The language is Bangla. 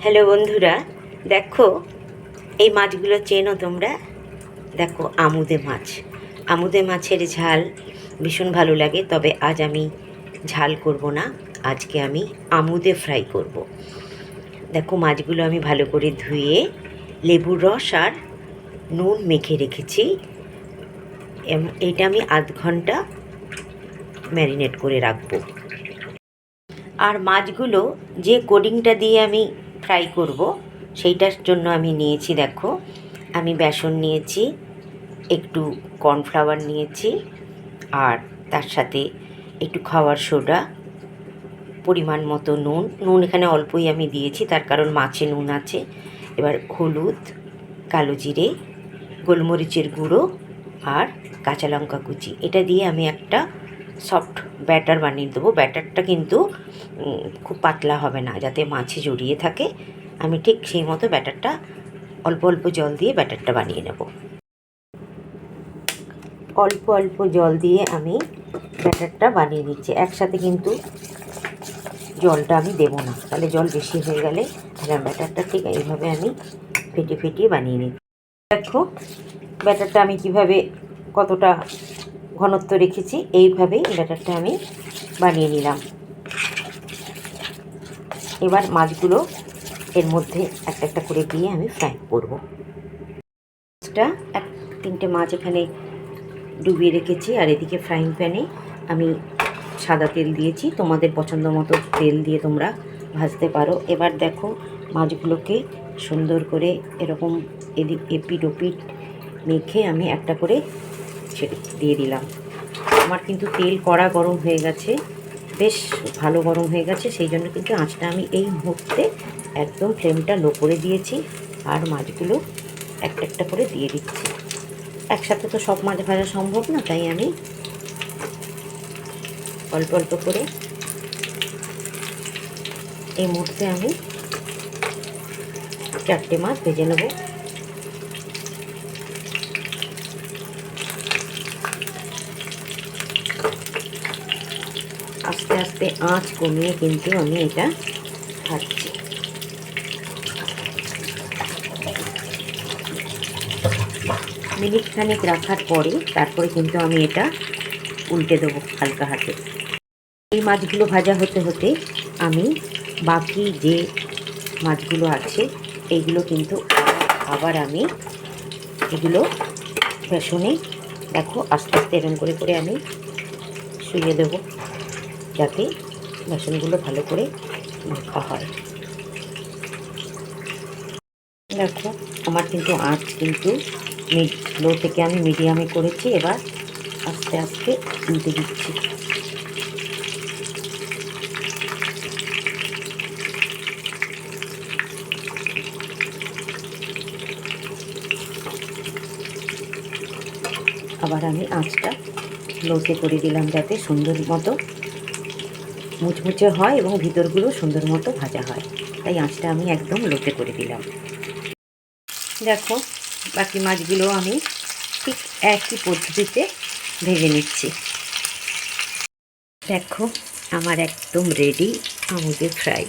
হ্যালো বন্ধুরা, দেখো এই মাছগুলো চেনো তোমরা? দেখো আমুদে মাছের ঝাল ভীষণ ভালো লাগে। তবে আজ আমি ঝাল করব না, আজকে আমি আমুদে ফ্রাই করব। দেখো মাছগুলো আমি ভালো করে ধুয়ে লেবুর রস আর নুন মেখে রেখেছি। এইটা আমি আধ ঘন্টা ম্যারিনেট করে রাখবো। আর মাছগুলো যে কোডিংটা দিয়ে আমি ফ্রাই করব সেইটার জন্য আমি নিয়েছি, দেখো আমি বেসন নিয়েছি, একটু কর্নফ্লাওয়ার নিয়েছি, আর তার সাথে একটু খাওয়ার সোডা, পরিমাণ মতো নুন এখানে অল্পই আমি দিয়েছি, তার কারণ মাছে নুন আছে। এবার হলুদ, কালো জিরে, গোলমরিচের গুঁড়ো আর কাঁচা লঙ্কা কুচি, এটা দিয়ে আমি একটা সফট ব্যাটার বানিয়ে দেবো। ব্যাটারটা কিন্তু খুব পাতলা হবে না, যাতে মাছে জড়িয়ে থাকে। আমি ঠিক সেই মতো ব্যাটারটা অল্প অল্প জল দিয়ে ব্যাটারটা বানিয়ে নেব। অল্প অল্প জল দিয়ে আমি ব্যাটারটা বানিয়ে নিচ্ছি। একসাথে কিন্তু জলটা আমি দেবো না, তাহলে জল বেশি হয়ে গেলে তাহলে ব্যাটারটা ঠিক এইভাবে আমি ফেটিয়ে ফেটিয়ে বানিয়ে নিচ্ছি। দেখো ব্যাটারটা আমি কিভাবে কতটা ঘনত্ব রেখেছি, এইভাবেই ব্যাটারটা আমি বানিয়ে নিলাম। এবার মাছগুলো এর মধ্যে একটা একটা করে দিয়ে আমি ফ্রাই করব। মাছটা তিনটে মাছ এখানে ডুবিয়ে রেখেছি, আর এদিকে ফ্রাইং প্যানে আমি সাদা তেল দিয়েছি। তোমাদের পছন্দ মতো তেল দিয়ে তোমরা ভাজতে পারো। এবার দেখো মাছগুলোকে সুন্দর করে এরকম এপিট ওপিট মেখে আমি একটা করে ছেড়ে দিয়ে দিলাম। আমার কিন্তু তেল কড়া গরম হয়ে গেছে, বেশ ভালো গরম হয়ে গেছে, সেই জন্য কিন্তু আঁচটা আমি এই মুহূর্তে একদম ফ্লেমটা লো করে দিয়েছি। আর মাছগুলো একটা একটা করে দিয়ে দিচ্ছি। একসাথে তো সব মাছ ভাজা সম্ভব না, তাই আমি অল্প অল্প করে এই মুহূর্তে আমি 4টে মাছ ভেজে নেব। আস্তে আস্তে আঁচ কমিয়ে কিন্তু আমি এটা ভাজছি। মিনিট খানেক রাখার পরে তারপরে কিন্তু আমি এটা উল্টে দেবো হালকা হাতে। এই মাছগুলো ভাজা হতে হতে আমি বাকি যে মাছগুলো আছে এইগুলো কিন্তু আবার আমি এগুলো বেসনে দেখো আস্তে আস্তে এরকম করে করে আমি শুইয়ে দেবো, যাতে বেসনগুলো ভালো করে মাখা হয়। দেখো আমার কিন্তু আঁচ কিন্তু লো থেকে আমি মিডিয়ামে করেছি। এবার আস্তে আস্তে উল্টে দিচ্ছি। আবার আমি আঁচটা লোতে করে দিলাম, যাতে সুন্দর মতো মুচমুচে হয় এবং ভিতরগুলো সুন্দর মতো ভাজা হয়, তাই আঁচটা আমি একদম লোতে করে দিলাম। দেখো বাকি মাছগুলো আমি ঠিক একই পদ্ধতিতে ভেজে নিচ্ছি। দেখো আমার একদম রেডি আমুদে ফ্রাই।